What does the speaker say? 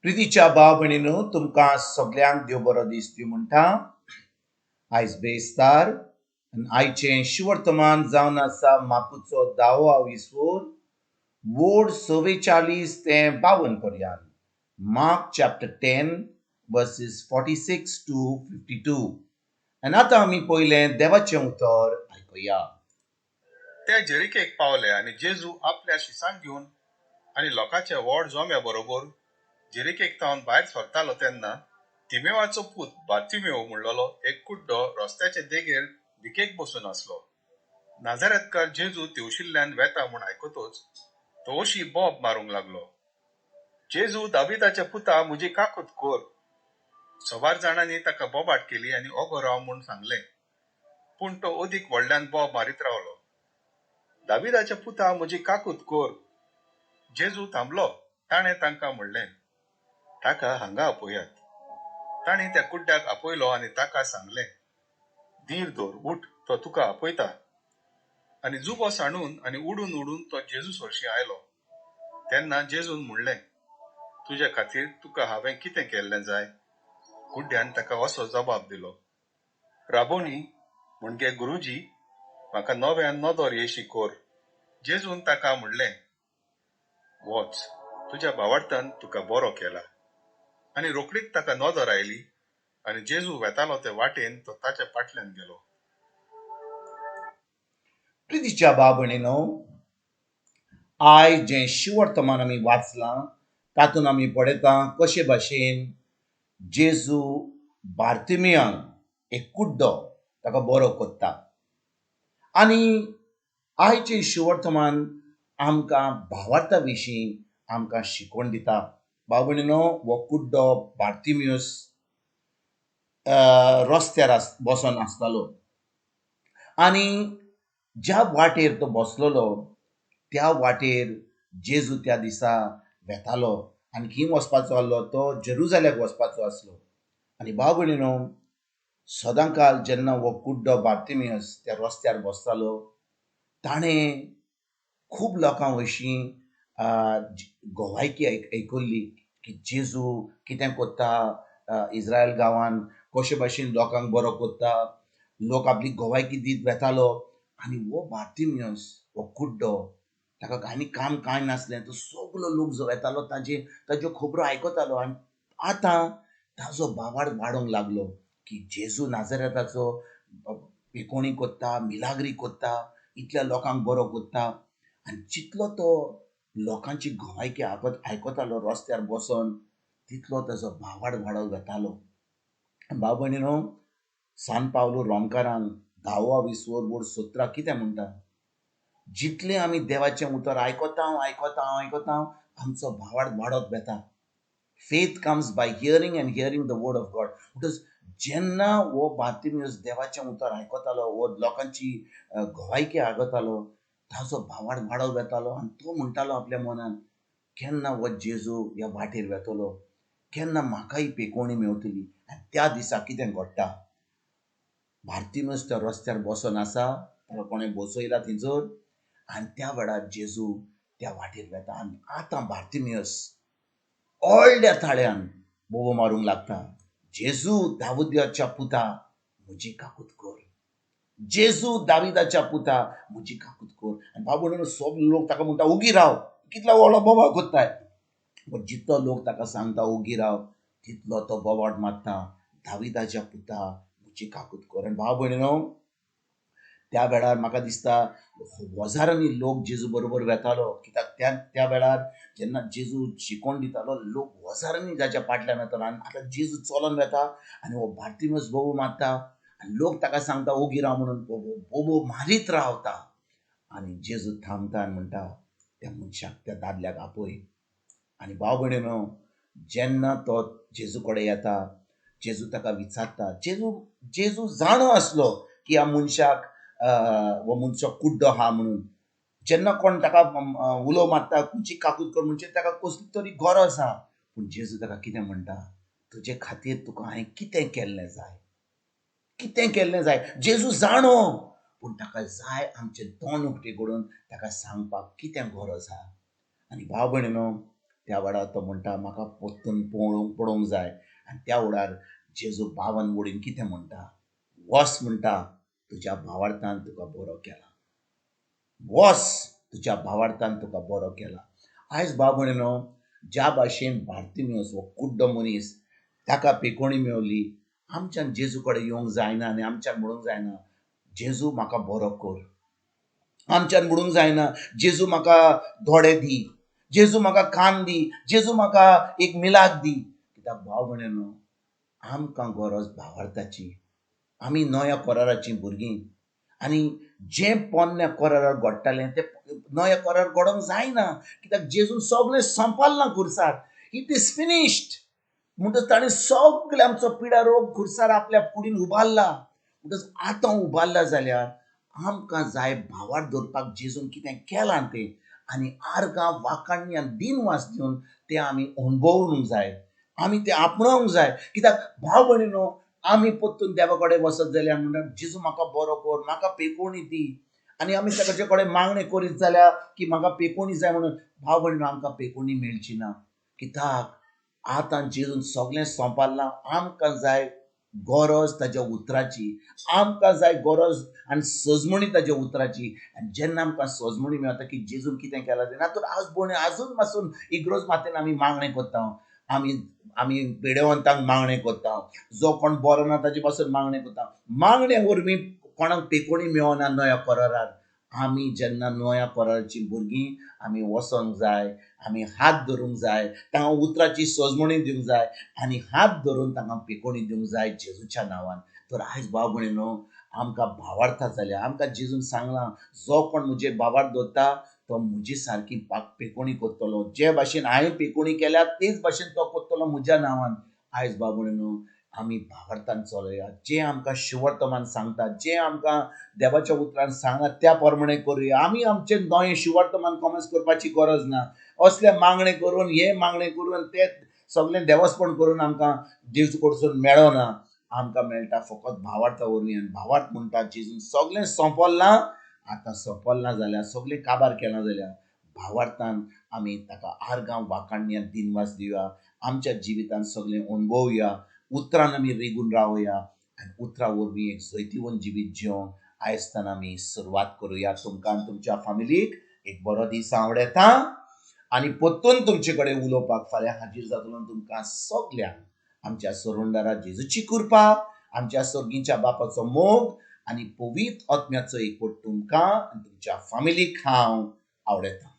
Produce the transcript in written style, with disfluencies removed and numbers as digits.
प्रितीच्या भाव भयणीनो तुमकां सगळ्यांक देव बरो दीस दिवं म्हणटा. आयज बेस्तार आनी आयचें शिवर्तमान जावन आसा मापूचो 10वा विसवोर वोड 44 ते 52 पर्यंत. मार्क चॅप्टर 10 वर्सेस 46 to 52. आनी आतां आमी पयलें देवाचें उतर आयकुया. ते जेरिकेक पावले आनी जेजू आपल्या शिसांक घेवन आनी लोकांच्या व्हड जोम्या बरोबर जेरिकेक तावन भायर सरतालो तेन्ना तिमेवाचो पूत बार्तिमेव म्हणलोलो एक कुड्डो रस्त्याचे देगेर भिकेक बसून आसलो. नाजारेतकार जेजू तेवशिल्ल्यान वेता म्हूण आयकतोच तो अशी बोब मारूंक लागलो, जेजू दाविदाच्या पुता म्हजी काकूत कोर. सवार जाणांनी ताका बोबाट केली आनी ओगो राव म्हूण सांगलें, पूण तो अदीक व्हडल्यान बोब मारीत रावलो, दाविदाच्या पुता म्हजी काकूत कोर. जेजू थांबलो. ताणें तांकां म्हणलें, ताका हांगा आपयात. तांणी त्या कुड्ड्याक आपयलो आनी ताका सांगलें, धीर दवर, उठ, तो तुका आपयता. आनी जुबो सांडून आनी उडून उडून तो जेजू सरशी आयलो. तेन्ना जेजून म्हणलें, तुज्या खातीर तुका हांवें कितें केल्लें जाय? कुड्ड्यान ताका असो जबाब दिलो, राबोनी म्हणजे गुरुजी, म्हाका नव्यान नदर येशी कोर. जेजून ताका म्हणलें, वच, तुज्या भावार्थान तुका बरो केला. आनी रोखडीच ताका नदर आयली आनी जेजू वेतालो ते वाटेन तो ताच्या फाटल्यान गेलो. प्रितीच्या भाव भयणीनो, आयज जें शिवर्तमान आमी वाचलां तातूंत आमी पळयता कशे भाशेन जेजू बार्तिमेयांक एक कुड्डो ताका बरो कोत्ता. आनी आयचें शिवर्तमान आमकां भावार्था विशीं आमकां शिकवण दिता. भाव भयणीनो, हो कुड्डो बार्तिमेयुस रस्त्यार बसून आसतालो आनी ज्या वाटेर तो बसलेलो त्या वाटेर जेजू त्या दिसा वेतालो आनी खंय वचपाचो आसलो, तो जेरुजाल्याक वचपाचो आसलो. आनी भाव भयणीनो, सदां काल जेन्ना हो कुड्डो बार्तिमेयुस त्या रस्त्यार बसतालो, ताणें खूब लोकां वयशीं गोवायकी आयकल्ली की जेजू कितें कोत्ता इस्रायल गांवांत, कशे भाशेन लोकांक बरो कोत्ता. लोक आपली गोवायकी दीत वेतालो आनी हो बार्तिमेयुस, हो कुड्डो, ताका आनी काम कांय नासलें, तो सगलो लोक जो वेतालो ताज्यो खबरो आयकतालो. आनी आतां ताजो बाबाड वाडोंक लागलो की जेजू नाजारेताचो पेकोणी कोत्ता, मिलाग्री कोत्ता, इतल्या लोकांक बरो कोत्ता. आनी जितलो तो लोकांची गोवायकी आयकतालो रस्त्यार बसून, तितलो ताजो बाबाड वाडत वेतालो. भाव भयणीनो, सान पावलो रोमकारांक 10वा विसवोर वोड 17 कितें म्हणटा, जितलें आमी देवाचें उतर आयकता आमचो भावार्थ वाडत वेता. Faith comes by hearing and hearing the word of God. म्हणटच जेन्ना हो बार्तिमेयुस देवाचें उतर आयकतालो, हो लोकांची गोवायकी आयकतालो, ताजो भावार्थ वाडत वेतालो आनी तो म्हणटालो आपल्या मनान, केन्ना हो जेजू ह्या वाटेर वेतलो, केन्ना म्हाकाय पेकोवणी मेवतली. आनी त्या दिसा कितें घडटा, बार्तिमेयुस त्या रस्त्यार बसून आसा, ताका कोणें बसयला थंयसर आनी त्या वेळार जेजू त्या वाटेर वेता. आनी आतां बार्तिमेयुस व्हडल्या ताळ्यान बोबो मारूंक लागता, जेजू दाविदाच्या पुता म्हजी काकूत कोर, जेजू दाविदाच्या पुता म्हजी काकूत कोर. आनी भाव भयणीनो, सगळे लोक ताका म्हणटा उगी राव, कितलो व्हडलो बोबाड कोत्ताय. पण जितलो लोक ताका सांगता उगी राव, तितलो तो बोबाड मारता, दाविदाच्या पुता म्हजी काकूत कोर. आनी भाव भयणीनो, त्या वेळार म्हाका दिसता हजारांनी लोक जेजू बरोबर वेतालो, कित्याक त्या वेळार जेन्ना जेजू शिकोवन दितालो, लोक हजारांनी जाच्या फाटल्यान वेतालो. आनी आतां जेजू चलोन वेता आनी हो बार्तिमेयुस बोबो मारता आनी लोक ताका सांगता उगी राव म्हणून, बोबो मारीत रावता. आनी जेजू थांबता आनी म्हणटा, त्या मनशाक, त्या दादल्याक आपय. आनी भाव भयणीनो, जेन्ना तो जेजू कडेन येता, जेजू ताका विचारता, जेजू जाणो आसलो की ह्या मनशाक हो मनशो कुड्डो आहा म्हणून. जेन्ना कोण ताका उलो मारता, तुजी काकूत कोर म्हणजे ताका कसली तरी गरज आहा. पूण जेजू ताका कितें म्हणटा, तुजे खातीर तुका हांवें कितें केल्लें जाय, कितें केल्लें जाय. जेजू जाणो, पूण ताका जाय आमचें तोंड उक्तें करून ताका सांगपाक कितें गरज आहा. आनी भाव भयणीनो, त्या वेळार तो म्हणटा म्हाका परतून पळोवंक जाय. आनी त्या वेळार जेजू भावान वडीन कितें म्हणटा, वच म्हणटा, तुज्या भावार्थान तुका बरो केला. वच, तुज्या भावार्थान तुका बरो केला. आयज भाव भयणीनो, ज्या भाशेन बार्तिमेउस हो कुड्डो मनीस ताका पेकोणी मेवली, आमच्यान जेजू कडेन येवंक जायना आनी आमच्यान म्हणूंक जायना, जेजू म्हाका बरो कर. आमच्यान म्हणूंक जायना, जेजू म्हाका दोळे दी, जेजू म्हाका कान दी, जेजू म्हाका एक मिलाक दी. कित्याक भाव भयणीनो, आमकां गरज भावार्थाची. आमी नव्या कराराची भुरगीं आनी जें पोन्न्या करारार घडटालें तें नव्या करार घडोवंक जायना. कित्याक जेजून सगळें संपलां खुर्सार. इट इज फिनिश्ड म्हणटच ताणें सगळें आमचो पिडा रोग खुर्सार आपल्या कुडीन उबारला. म्हणटच आतां उबारला जाल्यार आमकां जाय भावार्थ दवरपाक जेजून कितें केलां तें, आनी आर्गां वाखाणणी आनी दिनवास दिवन तें आमी अणभवूंक जाय, आमी तें आपणावंक जाय. कित्याक भाव भयणीनो, आमी परतून देवा कडेन वसत जाल्यार म्हणटा जेजू म्हाका बरो कर, म्हाका पेकोवणी दी, आनी आमी ताचे कडेन मागणें करीत जाल्यार की म्हाका पेकोवणी जाय म्हणून, भाव भयणीनो, आमकां पेकोवणी मेळची ना. कित्याक आतां जेजून सगळें संपलां. आमकां जाय गरज ताच्या उतराची, आमकां जाय गरज आनी सजमणी ताच्या उतराची. आनी जेन्ना आमकां सजमणी मेळटा की जेजून कितें केलां तें, तर आज भयणी आजून पासून इग्रोज मातेन आमी मागणें करता. आमी आमी पेडेवंतांक मागणें करता, जो कोण बरो ना ताचे पासून मागणें करता. मागणे वरवीं कोणाक पेकोवणी मेळना नव्या करारार. आमी जेन्ना नव्या कराराची भुरगीं, आमी वसोंक जाय, आमी हात धरूंक जाय, तांकां उतराची सजमणी दिवंक जाय, आनी हात धरून तांकां पेकोवणी दिवंक जाय जेजूच्या नांवान. तर आयज भाव भयणीनो, आमकां भावार्था जाल्या. आमकां जेजून सांगलां, जो कोण म्हजे भावार्थ दवरता तो म्हजी सारकी पेकोवणी करतलो. जे भाशेन हांवें पेकोवणी केल्या तेच भाशेन तो करतलो म्हज्या नांवान. आयज भाव भयणीनो, आमी भावार्थान चलया. जें आमकां शिवर्तमान सांगता, जें आमकां देवाच्या उतरान सांगलां त्या प्रमाणें करुया. आमी आमचें नवें शिवर्तमान कॉमेन्स करपाची गरज ना. असले मागणें करून, हे मागणें करून, तें सगळें देवस्पण करून आमकां जेजू कडसून मेळना. आमकां मेळटा फकत भावार्था वरवीं. आनी भावार्थ म्हणटा जेजून सगळें सोंपलां. आतां सोंपलां जाल्यार, सगळें काबार केलां जाल्यार भावार्थान आमी ताका आर्गां वाखाणणी आनी दिनवास दिवया. आमच्या जिवितांत सगळें अणभवया. उतरान आमी रिगून रावया आनी उतरां वरवीं एक जैतिवंत जिवीत जिवंक आयजतान आमी सुरवात करुया. तुमकां आनी तुमच्या फॅमिलीक एक बरो दीस हांव येता आनी परतून तुमचे कडेन उलोवपाक फाल्यां हाजीर जातलो. तुमकां सगल्यांक आमच्या सोरुंडारा जेजूची कृपा, आमच्या सर्गीच्या बापाचो मोग आनी पवित्र आत्म्याचो एकवट तुमकां आनी तुमच्या फॅमिलीक हांव आवडयतां.